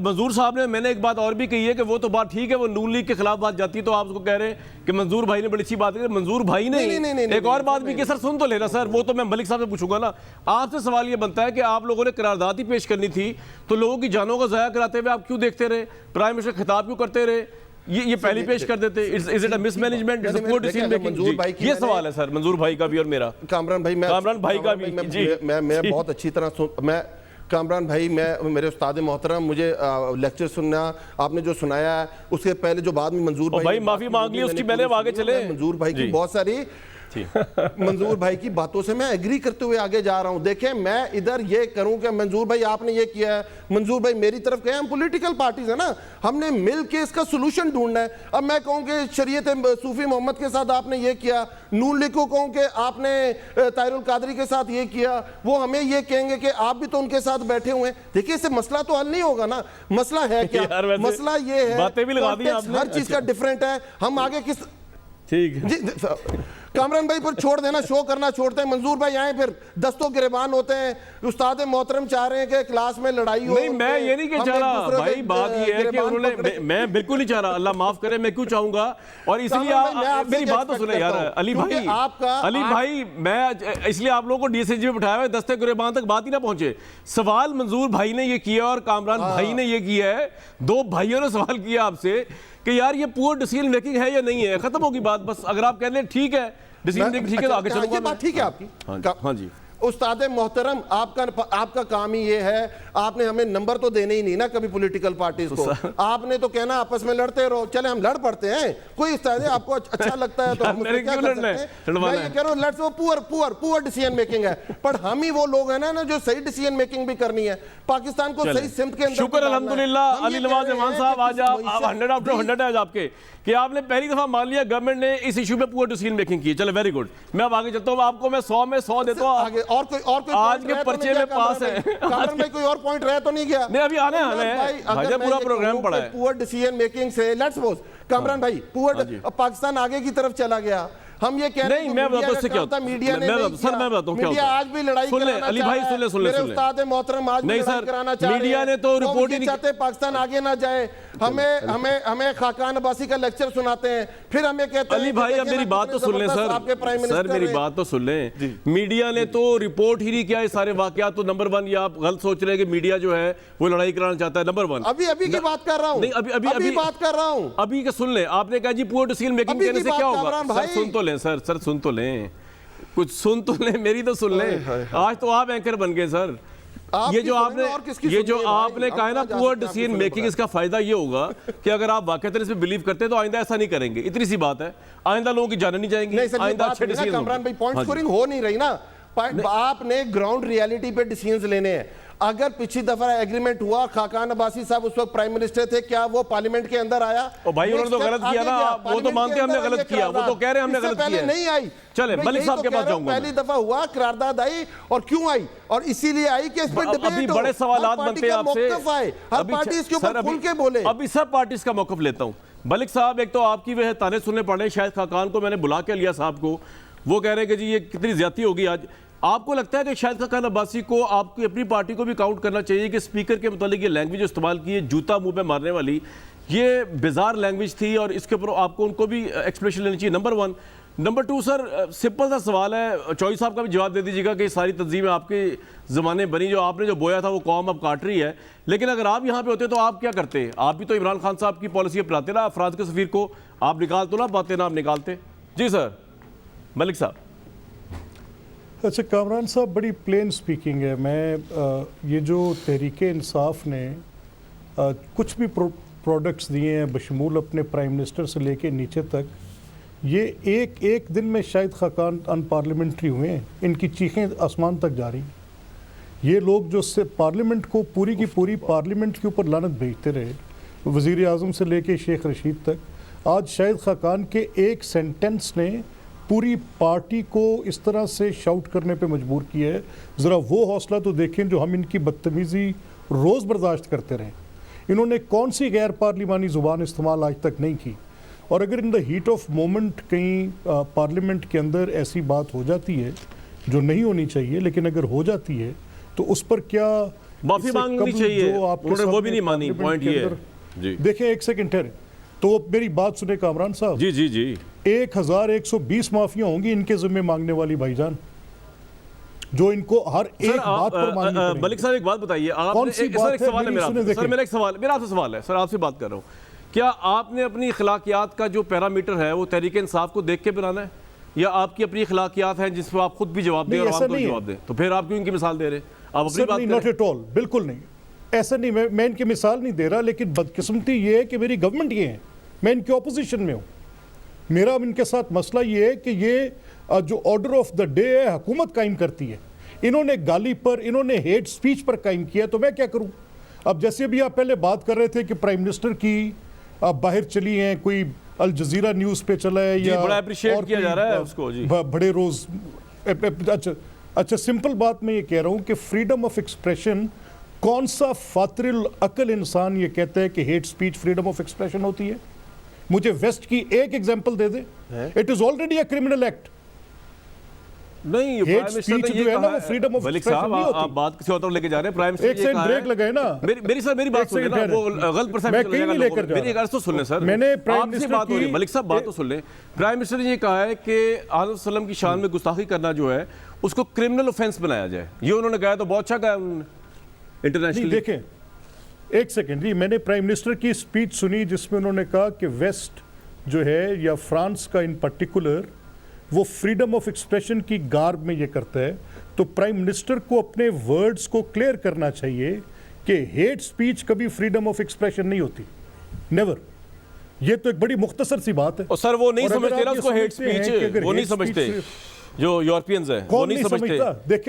منظور صاحب نے, میں نے ایک بات اور بھی کہی ہے کہ وہ تو بات ٹھیک ہے, وہ نون لیگ کے خلاف بات جاتی ہے, تو آپ اس کو کہہ رہے ہیں کہ منظور بھائی نے بڑی اچھی بات کی. منظور بھائی نے ایک اور بات بھی کی. سر سن تو لینا سر, وہ تو میں ملک صاحب سے پوچھوں گا نا. آپ سے سوال یہ بنتا ہے کہ آپ لوگوں نے قرارداد ہی پیش کرنی تھی, تو لوگوں کی جانوں کا ضائع کراتے ہوئے آپ کیوں دیکھتے رہے؟ پرائم منسٹر خطاب کیوں کرتے رہے؟ یہ پہلی پیش کر دیتے. Is it a miss management, is it پور ڈیسیژن میکنگ؟ یہ سوال ہے سر منظور بھائی کا بھی اور میرا. کامران بھائی کا بھی. میں بہت اچھی طرح کامران بھائی, میں میرے استاد محترم, مجھے لیکچر سننا آپ نے جو سنایا ہے, اس کے پہلے جو بعد میں منظور بھائی معافی مانگ لی اس کی, پہلے آگے چلے. منظور بھائی کی بہت ساری منظور بھائی کی باتوں سے میں ایگری کرتے ہوئے آگے جا رہا ہوں. دیکھیں میں ادھر یہ کروں کہ منظور بھائی آپ نے یہ کیا ہے, منظور بھائی میری طرف کہیں, ہم پولیٹیکل پارٹیز ہیں نا, ہم نے مل کے اس کا سولوشن ڈھونڈنا ہے. اب میں کہوں کہ شریعت صوفی محمد کے ساتھ آپ نے یہ کیا, نون لیگ کو کہوں کہ آپ نے طاہر القادری کے ساتھ یہ کیا, وہ ہمیں یہ کہیں گے کہ آپ بھی تو ان کے ساتھ بیٹھے ہوئے ہیں. دیکھیں اس سے مسئلہ تو حل نہیں ہوگا نا. مسئلہ ہے کیا؟ مسئلہ یہ ہے ہر چیز کا ڈیفرنٹ ہے. ہم آگے کس ٹھیک جی کامران بھائی پر چھوڑ دینا, شو کرنا چھوڑتے ہیں. منظور بھائی آئیں, پھر دستوں گریبان ہوتے ہیں. استاد محترم چاہ رہے ہیں کہ کلاس میں لڑائی ہو. نہیں میں یہ نہیں کہ چاہ رہا بھائی, بات یہ ہے کہ انہوں نے, میں بالکل نہیں چاہ رہا, اللہ معاف کرے, میں کیوں چاہوں گا. اور اس لیے میری بات تو سنیں یار علی بھائی, میں اس لیے آپ لوگوں کو ڈی ایس ایس جی میں بٹھایا ہوا, دستے گریبان تک بات ہی نہ پہنچے. سوال منظور بھائی نے یہ کیا اور کامران بھائی نے یہ کیا ہے, دو بھائیوں نے سوال کیا آپ سے کہ یار یہ پور ڈیسیژن میکنگ ہے یا نہیں ہے. ختم ہوگی بات بس. اگر آپ کہہ لیں ٹھیک ہے ڈیسیژن میکنگ ٹھیک ہے تو آگے چلوں گا. یہ بات ٹھیک ہے آپ کی. ہاں جی استاد محترم, آپ کا کام ہی یہ ہے, آپ نے ہمیں نمبر تو دینے ہی نہیں نا کبھی پولیٹیکل پارٹیز کو. آپ نے تو کہنا آپس میں لڑتے رہو. چلے ہم لڑ پڑتے ہیں, کوئی استاد ہے آپ کو اچھا لگتا ہے تو ہم کیا کر سکتے ہیں. میں یہ کہہ رہا ہوں لیٹس وہ پور ڈیسیژن میکنگ ہے, پر ہم ہی وہ لوگ ہیں نا جو صحیح ڈیسیژن میکنگ بھی کرنی ہے. پاکستان کو صحیح سمت کے اندر. شکر الحمدللہ علی نواز امان صاحب, آج آپ 100 آؤٹ آف 100 ہے آپ کے, کہ آپ نے پہلی دفعہ مان لیا گورنمنٹ نے اس ایشو پہ پور ڈیسیژن میکنگ کی. چلے ویری گڈ. میں اب آگے چلتا ہوں, آپ کو میں 100 میں 100 دیتا ہوں. اور کوئی آج کے پرچے میں پاس ہے. کامران بھائی کوئی اور پوائنٹ رہ تو نہیں گیا؟ نہیں ابھی آنے بھائی, پورا پروگرام پڑا ہے. پور ڈیسیژن میکنگ سے لیٹس سپوز کامران بھائی پاکستان آگے کی طرف چلا گیا. ہم یہ کہہ رہے ہیں میں بتاتا ہوں اس سے کیا ہوتا ہے. میڈیا نے سر میں بتاتا ہوں کیا ہوتا ہے. میڈیا آج بھی لڑائی کرانا علی بھائی سن لیں. میرے استاد محترم آج بھی لڑائی کرانا چاہ رہے ہیں. میڈیا نے تو رپورٹ ہی نہیں چاہتے پاکستان آگے نہ جائے. ہمیں خاقان عباسی کا لیکچر سناتے ہیں, پھر ہمیں کہتے ہیں علی بھائی اب میری بات تو سن لیں سر, میری بات تو سن لیں. میڈیا نے تو رپورٹ ہی نہیں کیا یہ سارے واقعات. تو نمبر 1 یہ آپ غلط سوچ رہے ہیں کہ میڈیا جو ہے وہ لڑائی کرانا چاہتا ہے. نمبر 1 ابھی کی بات کر رہا ہوں. ابھی بات کر رہا ہوں. ابھی کا سن لیں. آپ نے کہا جی پور ڈیسیژن میکنگ کہنے سے کیا ہوگا. سر سن تو لیں سر سن تو لیں, کچھ سن تو لیں, میری تو سن لیں. آج تو آپ اینکر بن گئے سر. یہ جو آپ نے کہا نا پور ڈیسیژن میکنگ، اس کا فائدہ یہ ہوگا کہ اگر آپ واقعی اس میں بلیو کرتے ہیں تو آئندہ ایسا نہیں کریں گے. اتنی سی بات ہے. آئندہ لوگوں کی جانیں نہیں جائیں گی. آئندہ اچھے ڈیسیژن کامران بھائی پوائنٹ سکورنگ ہو نہیں رہی نا. آپ نے گراؤنڈ ریالٹی پہ ڈیسیژنز لینے ہیں. اگر پچھلی دفعہ ایگریمنٹ ہوا، خاقان عباسی صاحب اس وقت پرائم منسٹر تھے، کیا وہ پارلیمنٹ کے اندر آیا؟ بھائی انہوں نے تو غلط کیا نا، وہ تو مانتے ہیں ہم نے غلط کیا، وہ تو کہہ رہے ہیں ہم نے غلط کیا. نہیں آئی. چلے ملک صاحب کے پاس جاؤں گا. پہلی دفعہ ہوا قرارداد آئی، اور کیوں آئی؟ اور اسی لیے آئی کہ اس پہ ڈیبیٹ ہو. ابھی بڑے سوالات بنتے ہیں آپ سے. ہر پارٹی اس کے اوپر کھل کے بولے. ابھی سب پارٹیز کا موقف لیتا ہوں. ملک صاحب ایک تو آپ کی وہ تانے سننے پڑ رہے ہیں. شاہد خاقان کو میں نے بلا کے لیا صاحب کو، وہ کہہ رہے ہیں کہ جی یہ کتنی زیادتی ہوگی آج. آپ کو لگتا ہے کہ شاہد خاقان عباسی کو آپ کی اپنی پارٹی کو بھی کاؤنٹ کرنا چاہیے کہ اسپیکر کے متعلق یہ لینگویج استعمال کی ہے، جوتا منہ پہ مارنے والی، یہ بیزار لینگویج تھی، اور اس کے اوپر آپ کو ان کو بھی ایکسپریشن لینی چاہیے. نمبر 1. نمبر 2 سر، سمپل سا سوال ہے، چوئی صاحب کا بھی جواب دے دیجیے گا کہ ساری تنظیمیں آپ کے زمانے بنی، جو آپ نے جو بویا تھا وہ قوم اب کاٹ رہی ہے. لیکن اگر آپ یہاں پہ ہوتے تو آپ کیا کرتے؟ آپ بھی تو عمران خان صاحب کی پالیسی اپناتے نا، افراد کے سفیر کو آپ نکال تو نہ پاتے نا، آپ نکالتے. جی سر ملک صاحب. اچھا کامران صاحب، بڑی پلین سپیکنگ ہے. میں یہ جو تحریک انصاف نے کچھ بھی پروڈکٹس دیے ہیں بشمول اپنے پرائم منسٹر سے لے کے نیچے تک، یہ ایک دن میں شاہد خاقان ان پارلیمنٹری ہوئے ہیں. ان کی چیخیں آسمان تک جا رہی ہیں. یہ لوگ جو پارلیمنٹ کو پوری کی پوری پارلیمنٹ کے اوپر لعنت بھیجتے رہے، وزیر اعظم سے لے کے شیخ رشید تک، آج شاہد خاقان کے ایک سینٹنس نے پوری پارٹی کو اس طرح سے شاؤٹ کرنے پہ مجبور کیا ہے. ذرا وہ حوصلہ تو دیکھیں جو ہم ان کی بدتمیزی روز برداشت کرتے رہے. انہوں نے کون سی غیر پارلیمانی زبان استعمال آج تک نہیں کی. اور اگر ان دا ہیٹ آف مومنٹ کہیں پارلیمنٹ کے اندر ایسی بات ہو جاتی ہے جو نہیں ہونی چاہیے، لیکن اگر ہو جاتی ہے تو اس پر کیا معافی مانگنی چاہیے؟ انہوں نے وہ بھی نہیں مانی. پوائنٹ یہ ہے. دیکھیں ایک سیکنڈ ٹھہریں تو میری بات سنیں کامران صاحب. جی جی جی. 1120 معافیاں ہوں گی ان کے ذمہ مانگنے والی بھائی جان، جو ان کو ہر ایک بات پر مانگنی پڑے گی. ملک صاحب ایک بات بتائیے، کون سی بات ہے؟ میرا آپ سے سوال ہے سر، آپ سے بات کر رہا ہوں. کیا آپ نے اپنی اخلاقیات کا جو پیرامیٹر ہے وہ تحریک انصاف کو دیکھ کے بنانا ہے، یا آپ کی اپنی اخلاقیات ہیں جس پہ آپ خود بھی جواب دیں اور عوام کو بھی جواب دیں؟ تو پھر آپ کیوں ان کی مثال دے رہے ہیں؟ آپ اپنی بات کریں. ناٹ ایٹ آل، بالکل نہیں. ایسا نہیں، میں ان کی مثال نہیں دے رہا، لیکن بدقسمتی یہ ہے کہ میری گورنمنٹ یہ ہے، میں ان کی اپوزیشن میں ہوں. میرا ان کے ساتھ مسئلہ یہ ہے کہ یہ جو آرڈر آف دا ڈے ہے حکومت قائم کرتی ہے. انہوں نے گالی پر، انہوں نے ہیٹ سپیچ پر قائم کیا، تو میں کیا کروں؟ اب جیسے بھی آپ پہلے بات کر رہے تھے کہ پرائم منسٹر کی آپ باہر چلی ہیں، کوئی الجزیرہ نیوز پہ چلا ہے یا بڑا اپریشیٹ کیا جا رہا ہے اس کو. جی بڑے روز. اچھا سمپل بات میں یہ کہہ رہا ہوں کہ فریڈم آف ایکسپریشن، کون سا فاطر العقل انسان یہ کہتا ہے کہ hate speech freedom of expression ہوتی ہے؟ مجھے ویسٹ کی ایک ایگزامپل دے دیں. It is already a criminal act. نہیں، پرائم منسٹر نے یہ کہا ہے. ملک صاحب آپ بات کسی اور لے کے جا رہے ہیں. پرائم منسٹر ایک سیکنڈ بریک لگائے نا. میری بات سن لیں، وہ غلط پرسپشن لے گا. میری غرض تو سن لیں سر، میں نے آپ سے بات ہو رہی ہے. ملک صاحب بات تو سن لیں. پرائم منسٹر نے یہ کہا ہے کہ آل وسلم کی شان میں گستاخی کرنا جو ہے اس کو کرمنل اوفینس بنایا جائے. یہ انہوں نے کہا تو بہت اچھا کہا انہوں نے انٹرنیشنلی. دیکھیں ایک سیکنڈ جی، میں نے پرائم منسٹر کی اسپیچ سنی جس میں انہوں نے کہا کہ ویسٹ جو ہے یا فرانس کا ان پرٹیکولر وہ فریڈم آف ایکسپریشن کی گارب میں یہ کرتا ہے. تو پرائم منسٹر کو اپنے ورڈز کو کلیئر کرنا چاہیے کہ ہیٹ سپیچ کبھی فریڈم آف ایکسپریشن نہیں ہوتی. نیور. یہ تو ایک بڑی مختصر سی بات ہے. اور سر وہ نہیں سمجھتے نا اس کو ہیٹ سپیچ، وہ نہیں سمجھتے جو یورپینز ہیں، وہ نہیں سمجھتے.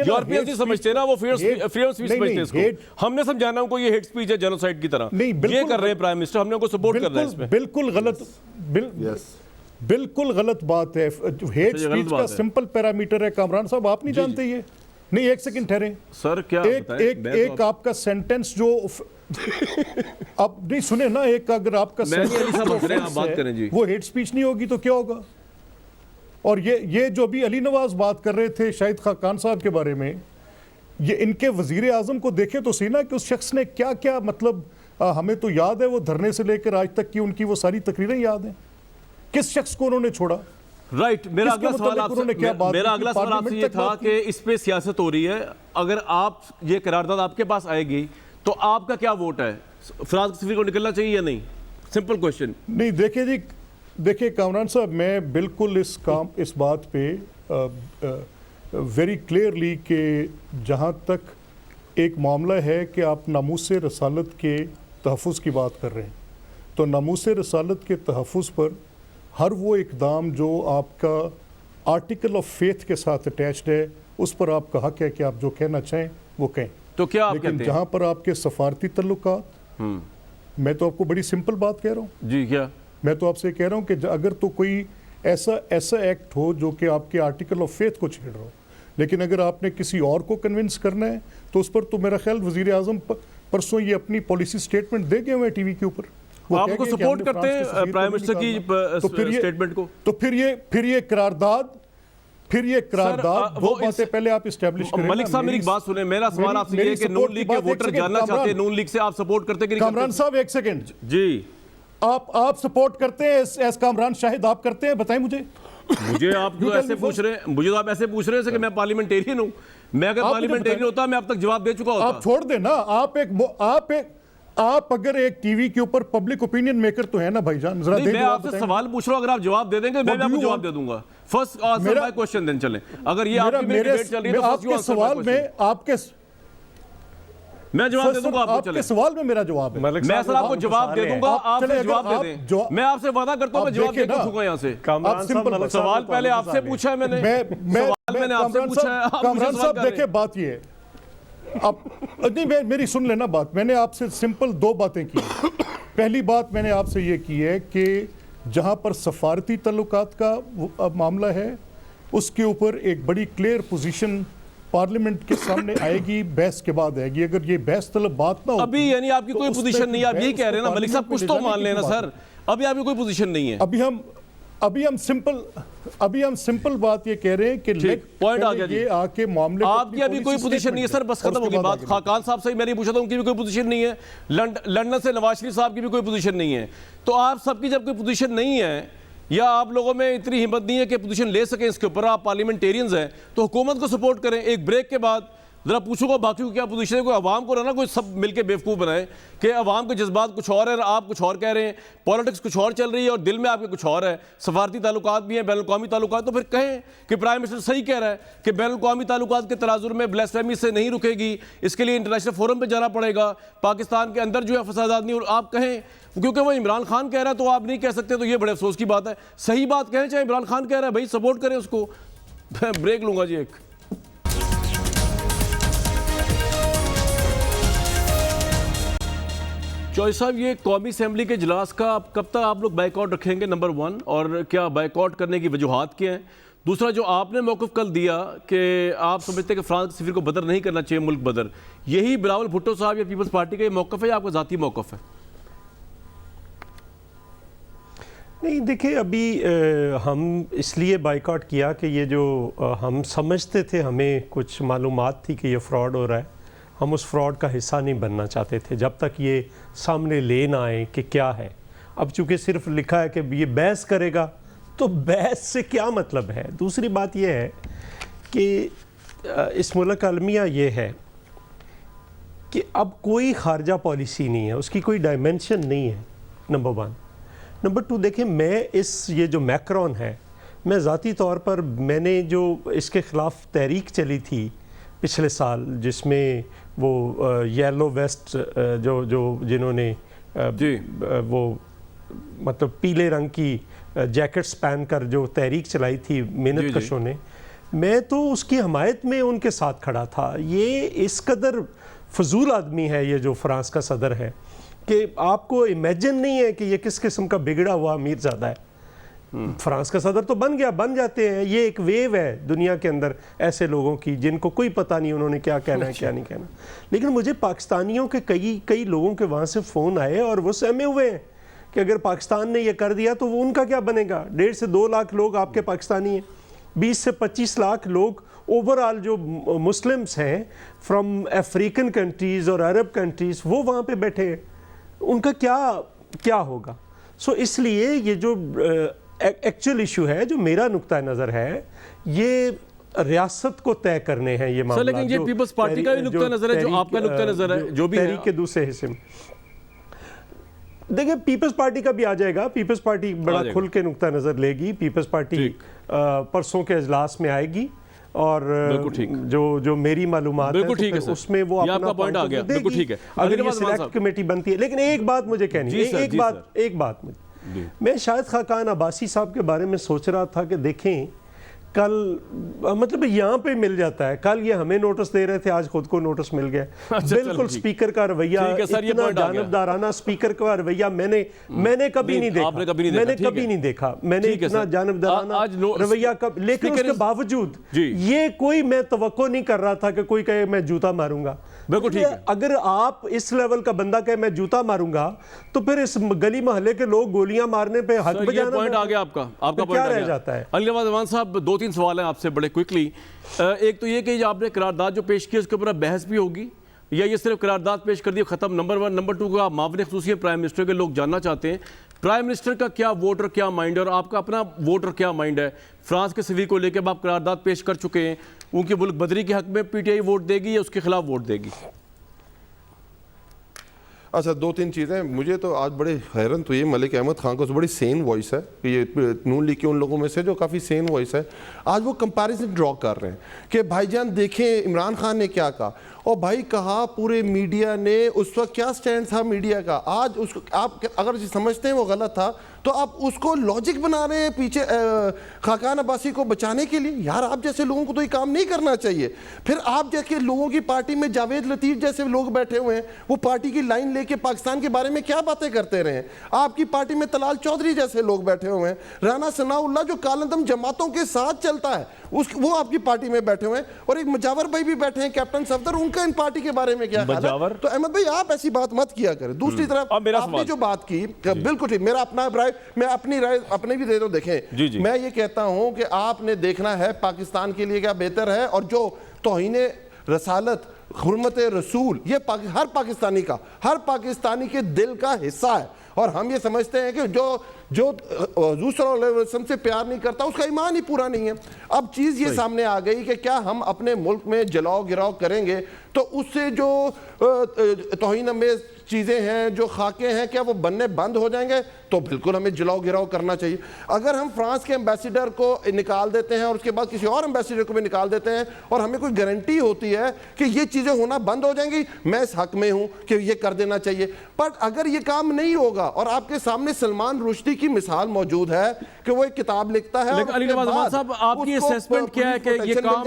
یورپینز نہیں سمجھتے نا، وہ فریڈم سپیچ سمجھتے اس کو. ہم نے سمجھانا ان کو یہ ہیٹ سپیچ ہے جینوسائیڈ کی طرح. یہ کر رہے ہیں پرائم منسٹر، ہم نے ان کو سپورٹ کر رہے ہیں اس میں. بالکل غلط، بالکل غلط بات ہے. ہیٹ سپیچ کا سمپل پیرامیٹر ہے کامران صاحب، آپ نہیں جانتے یہ؟ نہیں ایک سیکنڈ ٹھہریں سر. کیا ایک آپ کا سینٹنس جو آپ نہیں سنے نا، ایک اگر آپ کا سینٹنس وہ ہیٹ سپیچ نہیں ہوگی تو کیا ہوگا؟ اور یہ جو ابھی علی نواز بات کر رہے تھے شاہد خاقان صاحب کے بارے میں، یہ ان کے وزیر اعظم کو دیکھیں تو سی نا کہ اس شخص نے کیا کیا، مطلب ہمیں تو یاد ہے وہ دھرنے سے لے کر آج تک کی ان کی وہ ساری تقریریں یاد ہیں. کس شخص کو انہوں نے چھوڑا؟ رائٹ. میرا اگلا سوال آپ سے یہ تھا کہ اس پہ سیاست ہو رہی ہے. اگر آپ یہ قرارداد آپ کے پاس آئے گی تو آپ کا کیا ووٹ ہے؟ فراز سفیر کو نکلنا چاہیے یا نہیں؟ Simple question. نہیں دیکھیں جی، دیکھیں کامران صاحب، میں بالکل اس بات پہ ویری کلیئرلی کہ جہاں تک ایک معاملہ ہے کہ آپ ناموس رسالت کے تحفظ کی بات کر رہے ہیں، تو ناموس رسالت کے تحفظ پر ہر وہ اقدام جو آپ کا آرٹیکل آف فیتھ کے ساتھ اٹیچڈ ہے، اس پر آپ کا حق ہے کہ آپ جو کہنا چاہیں وہ کہیں. تو کیا آپ لیکن کہتے ہیں؟ جہاں پر آپ کے سفارتی تعلقات، میں تو آپ کو بڑی سمپل بات کہہ رہا ہوں. جی کیا؟ میں تو آپ سے کہہ رہا ہوں کہ اگر تو کوئی ایسا ایکٹ ہو جو کہ آپ کے آرٹیکل آف فیتھ کو چھیڑ رہا ہو، لیکن اگر آپ نے کسی اور کو کنونس کرنا ہے تو اس پر تو میرا خیال وزیر اعظم پرسوں یہ اپنی پالیسی سٹیٹمنٹ دے گئے ہوئے ٹی وی کے اوپر. وہ آپ کہہ کو گئے کہ سپورٹ ہم نے کرتے ہیں فرانس کے سفیر کو پرائم نہیں منسٹر کی نکالنا. تو پھر یہ- سٹیٹمنٹ کو؟ تو پھر یہ قرارداد وہ باتیں پہلے آپ اسٹیبلش کریں. ملک صاحب میری ایک بات سنیں، میرا سوال آپ سے یہ ہے کہ نون لیگ کے ووٹر جاننا چاہتے ہیں نون لیگ سے آپ سپورٹ کرتے کہ نہیں کرتے؟ کامران صاحب ایک سیکنڈ، جی آپ سپورٹ کرتے ہیں ایس کامران شاہد آپ کرتے ہیں؟ بتائیں مجھے. مجھے آپ جو ایسے پوچھ رہے ہیں، مجھے تو آپ ایسے پوچھ رہے ہیں کہ میں پارلیمنٹیرین ہوں. میں اگر پارلیمنٹیرین ہوتا میں اب تک جواب دے چکا ہوتا. آپ چھوڑ دیں نا، آپ اگر ایک ٹی وی کے اوپر پبلک اوپینین میکر تو ہے نا بھائی جان، ذرا نہیں، میں آپ سے سوال پوچھ رہا ہوں، اگر آپ جواب دے دیں گے میں آپ کو جواب دے دوں گا. فرسٹ آنسر مائی کوسچن دین. چلیں اگر یہ آپ کی ڈیبیٹ چل رہی ہے تو آپ کے سوال میں میں جواب دے دوں گا آپ کو. آپ کے سوال میں میرا جواب ہے. میں سر آپ کو جواب دے دوں گا، آپ سے جواب دے دیں. میں آپ سے وعدہ کرتا ہوں میں جواب دے کے اٹھوں گا یہاں سے. سوال پہلے آپ سے پوچھا ہے میں نے، سوال میں نے آپ سے پوچھا ہے، آپ مجھے کامران سوال صاحب کر رہے دیکھیں بات یہ ہے، نہیں میری سن لینا بات. میں نے آپ سے سمپل دو باتیں کی. پہلی بات میں نے آپ سے یہ کی ہے کہ جہاں پر سفارتی تعلقات کا معاملہ ہے اس کے اوپر ایک بڑی کلیئر پوزیشن پارلیمنٹ کے سامنے آئے گی، بحث کے بعد آئے گی. اگر یہ بحث طلب بات نہ ہو ابھی یعنی آپ کی کوئی پوزیشن نہیں ہے، آپ یہی کہہ رہے ہیں نا ملک صاحب، کچھ تو مان لینا سر. ابھی آپ کی کوئی پوزیشن نہیں ہے. ابھی ہم سمپل بات یہ کہہ رہے ہیں کہ پوائنٹ آ گیا جی. یہ آ کے معاملے آپ کی ابھی کوئی پوزیشن نہیں ہے سر، بس ختم ہوگی بات. خاقان صاحب سے میں نہیں پوچھا تھا، ان کی بھی کوئی پوزیشن نہیں ہے. لندن سے نواز شریف صاحب کی بھی کوئی پوزیشن نہیں ہے. تو آپ سب کی جب کوئی پوزیشن نہیں ہے یا آپ لوگوں میں اتنی ہمت نہیں ہے کہ پوزیشن لے سکیں اس کے اوپر، آپ پارلیمنٹیرینز ہیں تو حکومت کو سپورٹ کریں. ایک بریک کے بعد ذرا پوچھوں گا باقی کو کیا پوزیشن ہے. کوئی عوام کو نہ کوئی سب مل کے بیوقوف بنائے کہ عوام کے جذبات کچھ اور ہے اور آپ کچھ اور کہہ رہے ہیں، پالیٹکس کچھ اور چل رہی ہے اور دل میں آپ کے کچھ اور ہے. سفارتی تعلقات بھی ہیں، بین الاقوامی تعلقات، تو پھر کہیں کہ پرائم منسٹر صحیح کہہ رہا ہے کہ بین الاقوامی تعلقات کے تناظر میں بلیسفیمی سے نہیں رکے گی، اس کے لیے انٹرنیشنل فورم پہ جانا پڑے گا. پاکستان کے اندر جو ہے فسادات نہیں، اور آپ کہیں کیونکہ وہ عمران خان کہہ رہا ہے تو آپ نہیں کہہ سکتے، تو یہ بڑے افسوس کی بات ہے. صحیح بات کہیں، چاہے عمران خان کہہ رہا ہے بھائی سپورٹ کریں اس کو. بریک لوں گا جی ایک. چوہدری صاحب، یہ قومی اسمبلی کے اجلاس کا کب تک آپ لوگ بائیک آؤٹ رکھیں گے، نمبر 1، اور کیا بائیک آؤٹ کرنے کی وجوہات کیا ہیں؟ دوسرا، جو آپ نے موقف کل دیا کہ آپ سمجھتے ہیں کہ فرانس کے سفیر کو بدر نہیں کرنا چاہیے، ملک بدر، یہی بلاول بھٹو صاحب یا پیپلز پارٹی کا یہ موقف ہے یا آپ کا ذاتی موقف ہے؟ نہیں دیکھیں، ابھی ہم اس لیے بائیک آؤٹ کیا کہ یہ جو ہم سمجھتے تھے، ہمیں کچھ معلومات تھی کہ یہ فراڈ ہو رہا ہے، ہم اس فراڈ کا حصہ نہیں بننا چاہتے تھے جب تک یہ سامنے لے نہ آئے کہ کیا ہے. اب چونکہ صرف لکھا ہے کہ یہ بحث کرے گا تو بحث سے کیا مطلب ہے. دوسری بات یہ ہے کہ اس ملک کا المیہ یہ ہے کہ اب کوئی خارجہ پالیسی نہیں ہے، اس کی کوئی ڈائمنشن نہیں ہے، نمبر 1. نمبر 2، دیکھیں میں یہ جو میکرون ہے، میں ذاتی طور پر میں نے جو اس کے خلاف تحریک چلی تھی پچھلے سال، جس میں وہ یلو ویسٹ جنہوں نے وہ مطلب پیلے رنگ کی جیکٹس پہن کر جو تحریک چلائی تھی محنت کشوں نے، میں تو اس کی حمایت میں ان کے ساتھ کھڑا تھا. یہ اس قدر فضول آدمی ہے یہ جو فرانس کا صدر ہے کہ آپ کو امیجن نہیں ہے کہ یہ کس قسم کا بگڑا ہوا امیر زادہ ہے. فرانس کا صدر تو بن جاتے ہیں. یہ ایک ویو ہے دنیا کے اندر ایسے لوگوں کی جن کو کوئی پتہ نہیں انہوں نے کیا کہنا ہے کیا نہیں کہنا. لیکن مجھے پاکستانیوں کے کئی لوگوں کے وہاں سے فون آئے اور وہ سہمے ہوئے ہیں کہ اگر پاکستان نے یہ کر دیا تو وہ ان کا کیا بنے گا. 1.5 سے 2 لاکھ لوگ آپ کے پاکستانی ہیں، 20 سے 25 لاکھ لوگ اوورآل جو مسلمس ہیں فرام افریقن کنٹریز اور عرب کنٹریز، وہ وہاں پہ بیٹھے ہیں. ان کا کیا ہوگا. سو اس لیے یہ جو ایکچوئل ایشو ہے، جو میرا نقطہ نظر ہے، یہ ریاست کو طے کرنے ہیں یہ معاملات. لیکن یہ پیپلز پارٹی کا بھی نقطہ نظر ہے، جو آپ کا نقطہ نظر ہے، جو بھی ہے تحریک کے دوسرے حصے میں. دیکھیں پیپلز پارٹی کا بھی آ جائے گا. پیپلز پارٹی بڑا کھل کے نقطہ نظر لے گی. پیپلز پارٹی پرسوں کے اجلاس میں آئے گی اور بالکل ٹھیک، جو میری معلومات بالکل ٹھیک ہے تو سر، اس میں وہ یہ آپ اپنا کا پوائنٹ آ گیا، دے بالکل گی ٹھیک ہے۔ اگر یہ علی صاحب، سلیکٹ کمیٹی بنتی ہے۔ لیکن ایک بات مجھے کہنی جی سر، جی سر۔ ایک بات میں شاہد خاقان عباسی صاحب کے بارے میں سوچ رہا تھا کہ دیکھیں کل مطلب یہاں پہ مل جاتا ہے، کل یہ ہمیں نوٹس دے رہے تھے، آج خود کو نوٹس مل گیا۔ بالکل سپیکر کا رویہ، اتنا جانبدارانہ سپیکر کا رویہ میں نے کبھی نہیں دیکھا، میں نے کبھی نہیں دیکھا، میں نے اتنا جانبدارانہ رویہ کب، لیکن اس کے باوجود یہ کوئی میں توقع نہیں کر رہا تھا کہ کوئی کہے میں جوتا ماروں گا۔ بالکل ٹھیک ہے۔ اگر آپ اس لیول کا بندہ کہے میں جوتا ماروں گا تو پھر اس گلی محلے کے لوگ گولیاں مارنے پہ حق بجانا، یہ پوائنٹ آ گیا آپ کا پوائنٹ کیا رہ جاتا ہے؟ علی نواز امان صاحب، 2-3 سوال ہیں آپ سے بڑے کوئکلی۔ ایک تو یہ کہ آپ نے قرارداد جو پیش کی اس کے اوپر بحث بھی ہوگی یا یہ صرف قرارداد پیش کر دی ختم؟ نمبر 1۔ نمبر 2 کا آپ معاون خصوصی پرائم منسٹر کے لوگ جاننا چاہتے ہیں پرائم منسٹر کا کیا ووٹ اور کیا مائنڈ ہے، اور آپ کا اپنا ووٹ اور کیا مائنڈ ہے فرانس کے سفیر کو لے کے؟ آپ قرارداد پیش کر چکے ہیں، ان کی ملک بدری کے حق میں پی ٹی آئی ووٹ دے گی یا اس کے خلاف ووٹ دے گی؟ اچھا، 2-3 چیزیں مجھے تو آج بڑے حیران تو یہ ملک احمد خان کو بڑی سین وائس ہے کہ یہ نون لیگ کے ان لوگوں میں سے جو کافی سین وائس ہے، آج وہ کمپیریزن ڈرا کر رہے ہیں کہ بھائی جان دیکھیں عمران خان نے کیا کہا، اور بھائی کہا پورے میڈیا نے اس وقت کیا سٹینڈ تھا میڈیا کا، آج اس کو آپ اگر سمجھتے ہیں وہ غلط تھا تو آپ اس کو لاجک بنا رہے ہیں پیچھے خاقان عباسی کو بچانے کے لیے۔ یار آپ جیسے لوگوں کو تو یہ کام نہیں کرنا چاہیے۔ پھر آپ جیسے لوگوں کی پارٹی میں جاوید لطیف جیسے لوگ بیٹھے ہوئے ہیں، وہ پارٹی کی لائن لے کے پاکستان کے بارے میں کیا باتیں کرتے رہے ہیں۔ آپ کی پارٹی میں طلال چودھری جیسے لوگ بیٹھے ہوئے ہیں، رانا ثناء اللہ جو کالندم جماعتوں کے ساتھ چلتا ہے وہ آپ کی پارٹی میں بیٹھے ہوئے ہیں، اور ایک مجاور بھائی بھی بیٹھے ہیں کیپٹن صفدر، ان کا ان پارٹی کے بارے میں کیا خیال ہے؟ تو احمد بھائی آپ ایسی بات مت کیا کریں۔ دوسری طرف آپ نے جو بات کی بالکل ٹھیک، میرا اپنا رائے، میں اپنی رائے اپنے بھی دے دو۔ دیکھیں میں یہ کہتا ہوں کہ آپ نے دیکھنا ہے پاکستان کے لیے کیا بہتر ہے، اور جو توہین رسالت، حرمت رسول، یہ ہر پاکستانی کے دل کا حصہ ہے، اور ہم یہ سمجھتے ہیں کہ جو حضور صلی اللہ علیہ وسلم سے پیار نہیں کرتا اس کا ایمان ہی پورا نہیں ہے۔ اب چیز یہ سامنے آ گئی کہ کیا ہم اپنے ملک میں جلاؤ گراؤ کریں گے تو اس سے جو توہین امیز چیزیں ہیں، جو خاکے ہیں، کیا وہ بننے بند ہو جائیں گے؟ تو بالکل ہمیں جلاؤ گراؤ کرنا چاہیے۔ اگر ہم فرانس کے ایمبیسیڈر کو نکال دیتے ہیں اور اس کے بعد کسی اور ایمبیسیڈر کو بھی نکال دیتے ہیں اور ہمیں کوئی گارنٹی ہوتی ہے کہ یہ چیزیں ہونا بند ہو جائیں گی، میں اس حق میں ہوں کہ یہ کر دینا چاہیے۔ بٹ اگر یہ کام نہیں ہوگا، اور آپ کے سامنے سلمان رشدی کی مثال موجود ہے کہ وہ ایک کتاب لکھتا ہے، لیکن علی نواز امان صاحب آپ کی اسیسمنٹ کیا ہے کہ یہ کام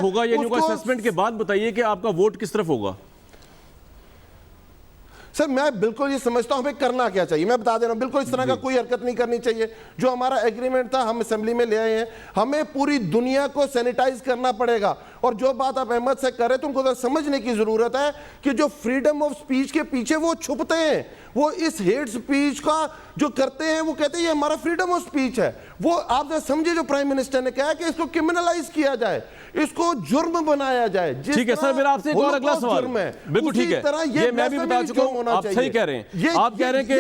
ہوگا، یعنی کہ اسیسمنٹ کے بعد بتائیے کہ آپ کا ووٹ کس طرف ہوگا؟ سر میں بالکل یہ سمجھتا ہوں ہمیں کرنا کیا چاہیے، میں بتا دے رہا ہوں، بالکل اس طرح کا کوئی حرکت نہیں کرنی چاہیے۔ جو ہمارا ایگریمنٹ تھا ہم اسمبلی میں لے آئے ہیں، ہمیں پوری دنیا کو سینیٹائز کرنا پڑے گا۔ اور جو بات آپ احمد سے کر رہے تو ان کو سمجھنے کی ضرورت ہے کہ جو فریڈم آف سپیچ کے پیچھے وہ چھپتے ہیں، وہ اس ہیٹ سپیچ کا جو کرتے ہیں، وہ کہتے ہیں یہ ہمارا فریڈم آف سپیچ ہے۔ وہ آپ سمجھے جو پرائم منسٹر نے کہا کہ اس کو کرمنلائز کیا جائے، اس کو جرم بنایا جائے۔ ٹھیک ہے سر، میرا آپ سے ایک اور اگلا سوال، بالکل ٹھیک ہے، یہ میں بھی بتا چکا ہوں، آپ صحیح کہہ رہے ہیں، آپ کہہ رہے ہیں کہ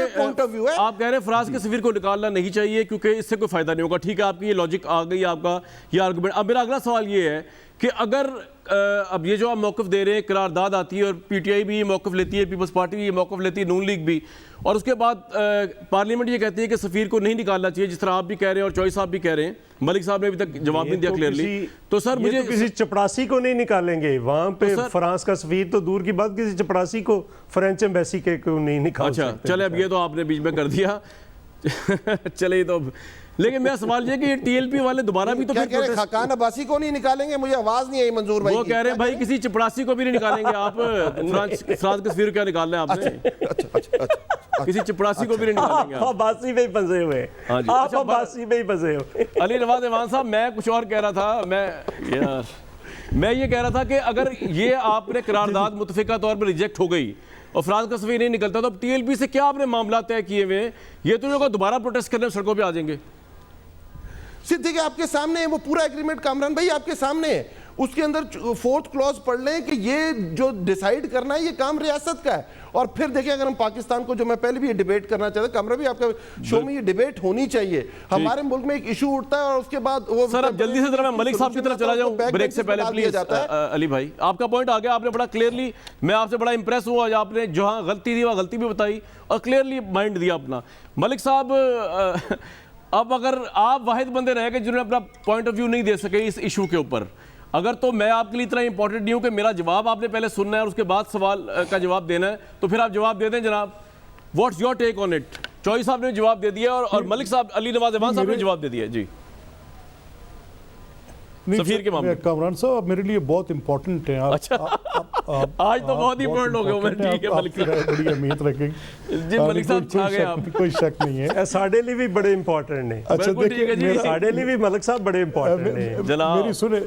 آپ کہہ رہے ہیں فرانس کے سفیر کو نکالنا نہیں چاہیے کیونکہ اس سے کوئی فائدہ نہیں ہوگا۔ ٹھیک ہے، آپ کی یہ لاجک آ گئی، آپ کا یہ آرگومنٹ۔ اب میرا اگلا سوال یہ ہے کہ اگر اب یہ جو آپ موقف دے رہے ہیں، قرارداد آتی ہے اور پی ٹی آئی بھی یہ موقف لیتی ہے، پیپلز پارٹی بھی یہ موقف لیتی ہے، نون لیگ بھی، اور اس کے بعد پارلیمنٹ یہ کہتی ہے کہ سفیر کو نہیں نکالنا چاہیے، جس طرح آپ بھی کہہ رہے ہیں اور چوئی صاحب بھی کہہ رہے ہیں، ملک صاحب نے ابھی تک جواب نہیں دیا کلیئرلی۔ تو سر مجھے کسی چپڑاسی کو نہیں نکالیں گے وہاں پہ، فرانس کا سفیر تو دور کی بات، کسی چپڑاسی کو فرینچ ایمبیسی کے کو نہیں نکال سکتے۔ اچھا چلے، اب یہ تو آپ نے بیچ میں کر دیا، چلے تو لیکن میرا سوال یہ کہ یہ ٹی ایل پی والے دوبارہ بھی تو کیا کہہ رہے ہیں خاقان عباسی کو نہیں نکالیں گے؟ مجھے آواز نہیں آئی منظور بھائی، وہ کہہ رہے ہیں بھائی کسی چپڑاسی کو بھی نہیں نکالیں گے آپ، فرانس کے سفیر کیا نکالنا ہے آپ نے؟ کسی چپڑاسی کو بھی نہیں نکالیں گے آپ عباسی میں ہی پھنسے ہوئے، آپ عباسی میں ہی پھنسے ہوئے۔ علی نواز امان صاحب میں کچھ اور کہہ رہا تھا، میں یہ کہہ رہا تھا کہ اگر یہ آپ نے قرارداد متفقہ طور پر ریجیکٹ ہو گئی اور فرانس کا سفیر نہیں نکلتا تو اب ٹی ایل پی سے کیا آپ نے معاملات طے کیے ہوئے ہیں؟ یہ تو لوگ دوبارہ پروٹیسٹ کرنے سڑکوں پہ آ جائیں گے۔ صدیق کہ آپ کے سامنے ہے وہ پورا ایگریمنٹ، کامران بھائی آپ کے سامنے ہے، اس کے اندر 4th کلوز پڑھ لیں کہ یہ جو ڈیسائیڈ کرنا ہے یہ کام ریاست کا ہے۔ اور پھر دیکھیں اگر ہم پاکستان کو، جو میں پہلے بھی یہ ڈیبیٹ کرنا چاہتا ہوں، کامران بھی آپ کا شو میں یہ ڈیبیٹ ہونی چاہیے، ہمارے ملک میں ایک ایشو اٹھتا ہے اور اس کے بعد وہ سر اب جلدی سے ذرا میں ملک صاحب کی طرف چلا جاؤں بریک سے پہلے پلیز۔ علی بھائی آپ کا پوائنٹ آ گیا، آپ نے بڑا کلیئرلی، میں آپ سے بڑا امپریس ہوا، آپ نے جہاں غلطی دی وہاں غلطی بھی بتائی اور کلیئرلی مائنڈ دیا اپنا۔ ملک صاحب اب اگر آپ واحد بندے رہ گئے جنہوں نے اپنا پوائنٹ آف ویو نہیں دے سکے اس ایشو کے اوپر، اگر تو میں آپ کے لیے اتنا امپورٹنٹ نہیں ہوں کہ میرا جواب آپ نے پہلے سننا ہے اور اس کے بعد سوال کا جواب دینا ہے، تو پھر آپ جواب دے دیں جناب. What's your take on it? چوئی صاحب نے جواب دے دیا اور ملک صاحب، علی نواز ایوان صاحب نے جواب دے دیا. جی سفیر کے معاملے. کامران صاحب آپ میرے لیے بہت امپورٹنٹ ہیں. اچھا آج تو بہت امپورٹنٹ ہو گیا میں. ٹھیک ہے ملک صاحب، بڑی اہمیت رکھیں. جی ملک صاحب چھا گئے آپ. کوئی شک نہیں ہے. ساڈے لیے بھی بڑے امپورٹنٹ ہیں. اچھا بالکل ٹھیک ہے جی. دیکھیں ساڈے لیے بھی ملک صاحب بڑے امپورٹنٹ ہیں جناب میری سنیں.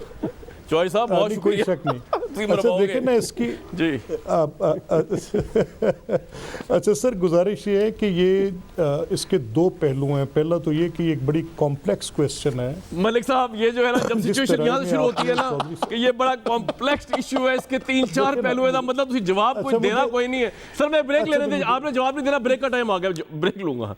چوئی صاحب بہت کوئی شکریہ. شک نہیں. اچھا دیکھیں نا اس کی. جی اچھا سر گزارش یہ ہے کہ یہ اس کے دو پہلو ہیں. پہلا تو یہ کہ یہ ایک بڑی کمپلیکس کویسچن ہے. ملک صاحب یہ جو ہے نا جب سچویشن یہاں سے شروع ہوتی ہے نا کہ یہ بڑا کمپلیکس ایشو ہے، اس کے 3-4 پہلو ہے، مطلب تسی جواب کوئی دینا کوئی نہیں ہے. سر میں بریک لینے دیں، آپ نے جواب نہیں دینا، بریک کا ٹائم آ گیا، بریک لوں گا.